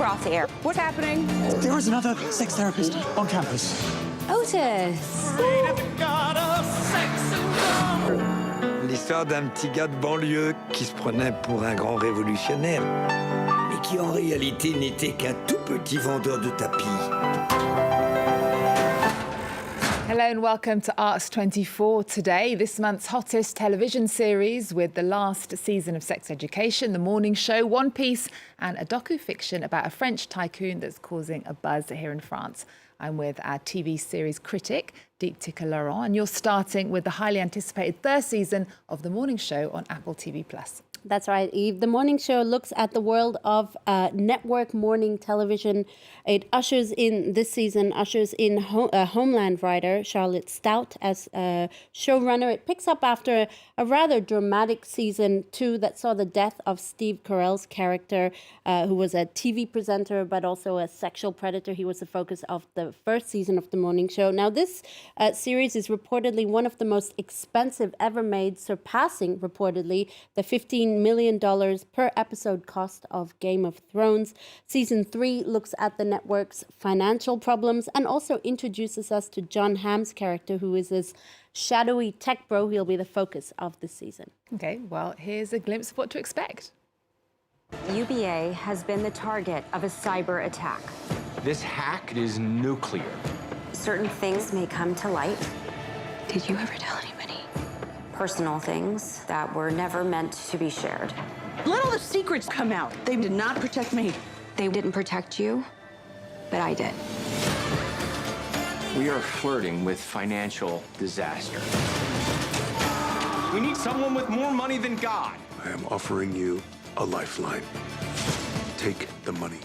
we're off the air. What's happening? There is another sex therapist on campus. Otis. L'histoire d'un petit gars de banlieue qui se prenait pour un grand révolutionnaire, mais qui en réalité n'était qu'un tout petit vendeur de tapis. Hello and welcome to Arts 24 today, this month's hottest television series with the last season of Sex Education, The Morning Show, One Piece and a docu-fiction about a French tycoon that's causing a buzz here in France. I'm with our TV series critic, Dheepthika Laurent, and you're starting with the highly anticipated third season of The Morning Show on Apple TV+. That's right, Eve. The Morning Show looks at the world of network morning television. It ushers in Homeland writer Charlotte Stout as showrunner. It picks up after a rather dramatic season 2 that saw the death of Steve Carell's character, who was a TV presenter but also a sexual predator. He was the focus of the first season of The Morning Show. Now, this series is reportedly one of the most expensive ever made, surpassing, reportedly, the $15 million per episode cost of Game of Thrones. Season 3 looks at the network's financial problems and also introduces us to Jon Hamm's character, who is this shadowy tech bro. He'll be the focus of this season. OK, well, here's a glimpse of what to expect. UBA has been the target of a cyber attack. This hack is nuclear. Certain things may come to light. Did you ever tell anybody? Personal things that were never meant to be shared. Let all the secrets come out. They did not protect me. They didn't protect you, but I did. We are flirting with financial disaster. We need someone with more money than God. I am offering you a lifeline. Take the money.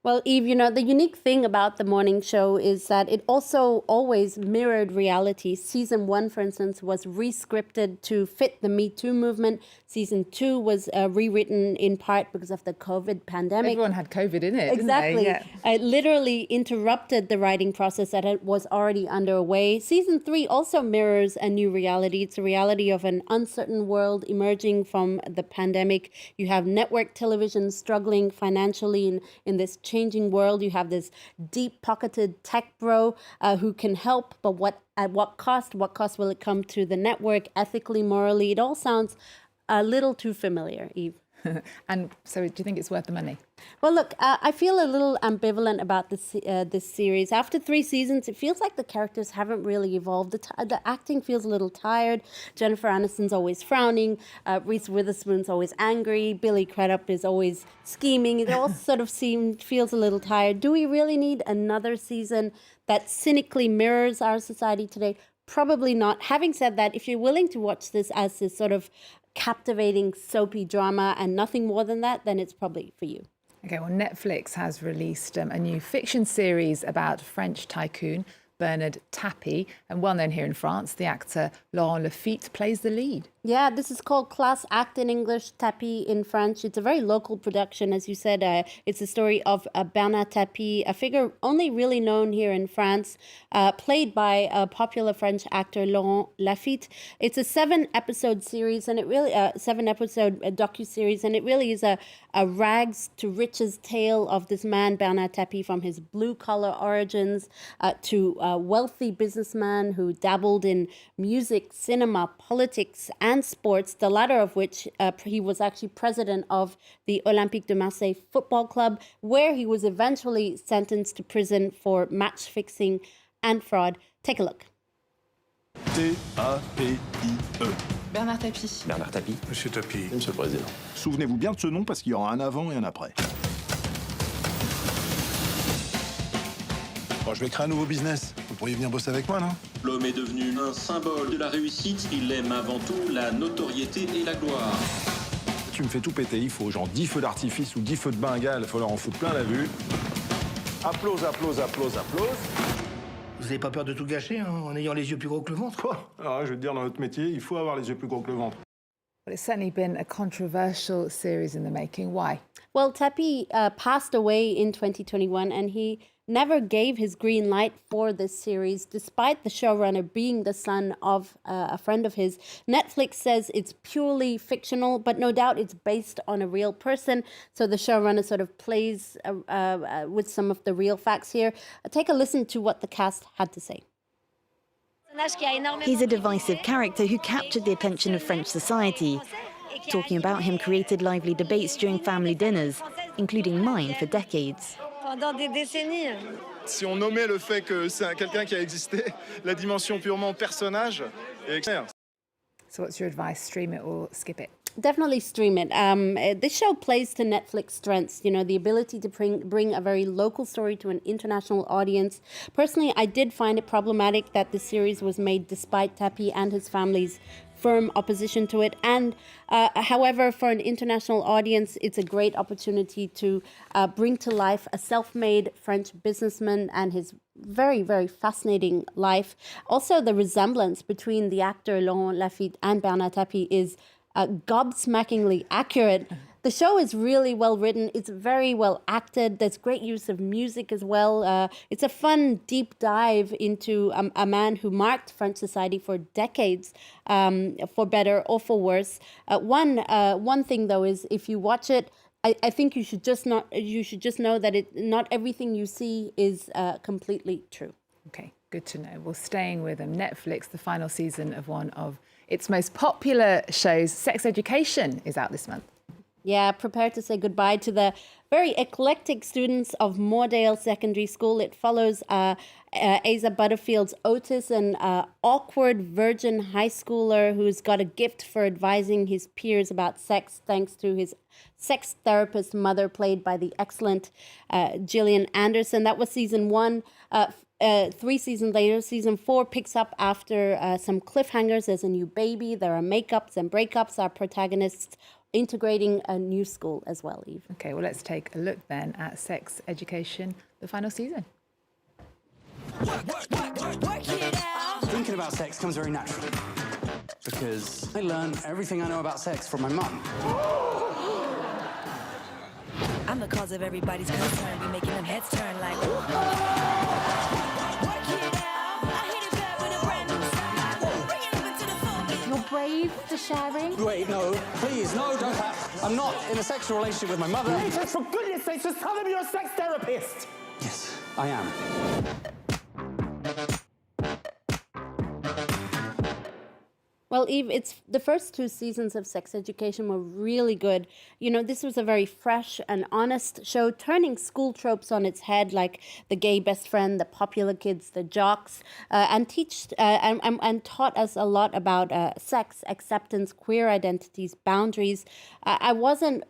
Well, Eve, you know, the unique thing about The Morning Show is that it also always mirrored reality. Season 1, for instance, was re-scripted to fit the Me Too movement. Season 2 was rewritten in part because of the COVID pandemic. Everyone had COVID in it, exactly. Didn't they? Yeah. It literally interrupted the writing process that was already underway. Season 3 also mirrors a new reality. It's a reality of an uncertain world emerging from the pandemic. You have network television struggling financially in this changing world. You have this deep-pocketed tech bro who can help, but at what cost? What cost will it come to the network, ethically, morally? It all sounds a little too familiar, Eve. And so do you think it's worth the money? Well, look, I feel a little ambivalent about this series. After 3 seasons, it feels like the characters haven't really evolved. The acting feels a little tired. Jennifer Aniston's always frowning. Reese Witherspoon's always angry. Billy Crudup is always scheming. It all sort of feels a little tired. Do we really need another season that cynically mirrors our society today? Probably not. Having said that, if you're willing to watch this as this sort of captivating soapy drama and nothing more than that, then it's probably for you. OK, well, Netflix has released a new fiction series about French tycoon Bernard Tapie, and well known here in France, the actor Laurent Lafitte plays the lead. Yeah, this is called Class Act in English, Tapie in French. It's a very local production, as you said. It's the story of Bernard Tapie, a figure only really known here in France, played by a popular French actor, Laurent Lafitte. It's a 7-episode series, and it really 7-episode docu-series, and it really is a rags to riches tale of this man, Bernard Tapie, from his blue-collar origins to a wealthy businessman who dabbled in music, cinema, politics, and sports, the latter of which he was actually president of the Olympique de Marseille football club, where he was eventually sentenced to prison for match fixing and fraud. Take a look. T-A-P-I-E. Bernard Tapie. Bernard Tapie. Monsieur Tapie. Monsieur le Président. Souvenez-vous bien de ce nom parce qu'il y aura un avant et un après. Bon, je vais créer un nouveau business. Vous pourriez venir bosser avec moi, non? L'homme est devenu un symbole de la réussite. Il aime avant tout la notoriété et la gloire. Tu me fais tout péter. Il faut genre 10 feux d'artifice ou 10 feux de Bengale. Il faut leur en foutre plein la vue. Applause, applause, applause, applause. Vous n'avez pas peur de tout gâcher, hein, en ayant les yeux plus gros que le ventre? Quoi? Alors, je vais te dire, dans notre métier, il faut avoir les yeux plus gros que le ventre. Well, it's certainly been a controversial series in the making. Why? Well, Tapie passed away in 2021, and he never gave his green light for this series, despite the showrunner being the son of a friend of his. Netflix says it's purely fictional, but no doubt it's based on a real person. So the showrunner sort of plays with some of the real facts here. Take a listen to what the cast had to say. He's a divisive character who captured the attention of French society. Talking about him created lively debates during family dinners, including mine for decades. Si on nommait le fait que c'est quelqu'un qui a existé, la dimension purement personnage est extraordinaire. So what's your advice? Stream it or skip it? Definitely stream it. This show plays to Netflix strengths, you know, the ability to bring a very local story to an international audience. Personally, I did find it problematic that the series was made despite Tapi and his family's firm opposition to it. And however, for an international audience, it's a great opportunity to bring to life a self-made French businessman and his very, very fascinating life. Also, the resemblance between the actor Laurent Lafitte and Bernard Tapie is gobsmackingly accurate. The show is really well written. It's very well acted. There's great use of music as well. It's a fun, deep dive into a man who marked French society for decades, for better or for worse. One thing though is if you watch it, I think you should just know that not everything you see is completely true. Okay, good to know. Well, staying with Netflix, the final season of one of its most popular shows, Sex Education, is out this month. Yeah, prepare to say goodbye to the very eclectic students of Moordale Secondary School. It follows Asa Butterfield's Otis, an awkward virgin high schooler who's got a gift for advising his peers about sex, thanks to his sex therapist mother, played by the excellent Gillian Anderson. That was season 1. 3 seasons later, season 4 picks up after some cliffhangers. There's a new baby, there are makeups and breakups. Our protagonists integrating a new school as well, Eve. Okay, well, let's take a look then at Sex Education, the final season. Thinking about sex comes very naturally because I learned everything I know about sex from my mum. I'm the cause of everybody's concern, be making them heads turn like. You're brave for sharing. Wait, no, please, no, don't. I'm not in a sexual relationship with my mother. Nathan, for goodness sake, just tell them you're a sex therapist. Yes, I am. Well, Eve, it's the first 2 seasons of Sex Education were really good. You know, this was a very fresh and honest show, turning school tropes on its head, like the gay best friend, the popular kids, the jocks, and taught us a lot about sex, acceptance, queer identities, boundaries. I wasn't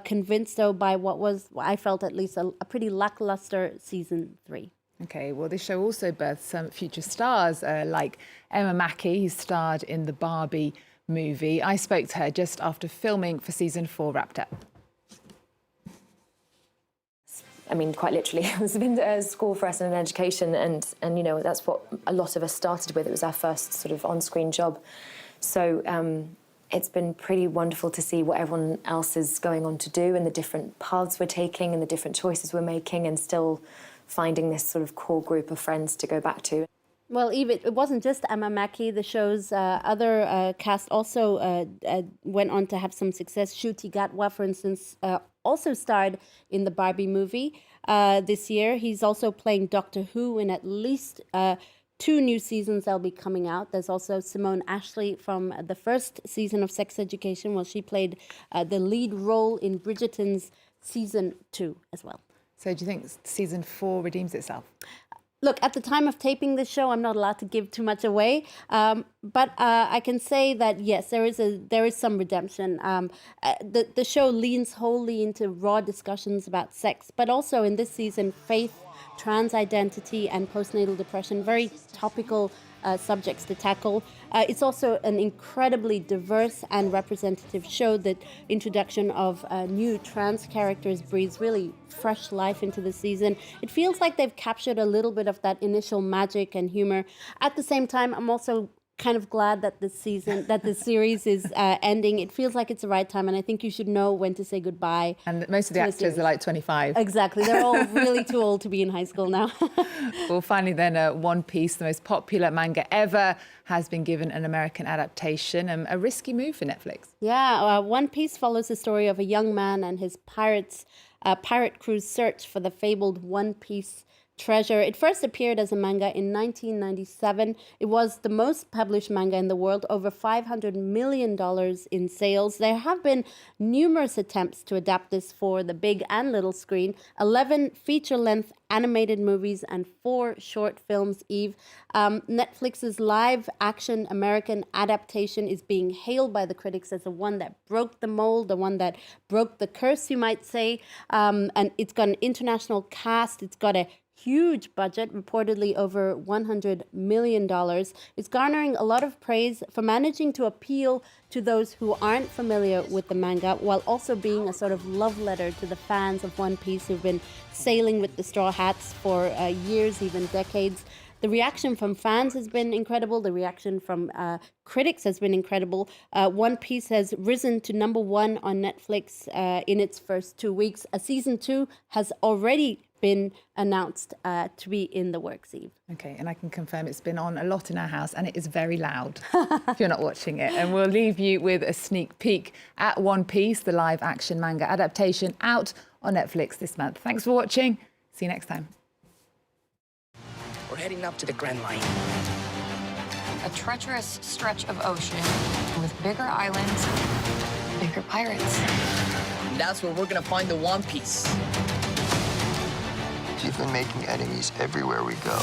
convinced, though, by what was, I felt at least, a pretty lackluster season 3. Okay, well, this show also birthed some future stars like Emma Mackey, who starred in the Barbie movie. I spoke to her just after filming for season 4 wrapped up. I mean, quite literally, it was a school for us and an education, and you know, that's what a lot of us started with. It was our first sort of on-screen job. So it's been pretty wonderful to see what everyone else is going on to do and the different paths we're taking and the different choices we're making, and still finding this sort of core group of friends to go back to. Well, Eve, it wasn't just Emma Mackey. The show's other cast also went on to have some success. Ncuti Gatwa, for instance, also starred in the Barbie movie this year. He's also playing Doctor Who in at least 2 new seasons that'll be coming out. There's also Simone Ashley from the first season of Sex Education. Well, she played the lead role in Bridgerton's season 2 as well. So do you think season 4 redeems itself? Look, at the time of taping this show, I'm not allowed to give too much away, but I can say that yes, there is some redemption. The show leans wholly into raw discussions about sex, but also in this season, faith, trans identity, and postnatal depression, very topical subjects to tackle. It's also an incredibly diverse and representative show. The introduction of new trans characters breathes really fresh life into the season. It feels like they've captured a little bit of that initial magic and humor. At the same time, I'm also kind of glad that this series is ending. It feels like it's the right time, and I think you should know when to say goodbye. And most of the actors are like 25. Exactly. They're all really too old to be in high school now. Well, finally then, One Piece, the most popular manga ever, has been given an American adaptation. A risky move for Netflix. Yeah, One Piece follows the story of a young man and his pirate crew's search for the fabled One Piece treasure. It first appeared as a manga in 1997. It was the most published manga in the world, over $500 million in sales. There have been numerous attempts to adapt this for the big and little screen. 11 feature-length animated movies and 4 short films, Eve. Netflix's live-action American adaptation is being hailed by the critics as the one that broke the mold, the one that broke the curse, you might say. And it's got an international cast. It's got a huge budget, reportedly over $100 million. It's garnering a lot of praise for managing to appeal to those who aren't familiar with the manga, while also being a sort of love letter to the fans of One Piece who've been sailing with the Straw Hats for years, even decades. The reaction from fans has been incredible. The reaction from critics has been incredible. One Piece has risen to #1 on Netflix in its first 2 weeks. A season 2 has already been announced to be in the works, Eve. Okay, and I can confirm it's been on a lot in our house, and it is very loud if you're not watching it. And we'll leave you with a sneak peek at One Piece, the live-action manga adaptation, out on Netflix this month. Thanks for watching. See you next time. We're heading up to the Grand Line. A treacherous stretch of ocean with bigger islands, bigger pirates. And that's where we're gonna find the One Piece. She's been making enemies everywhere we go.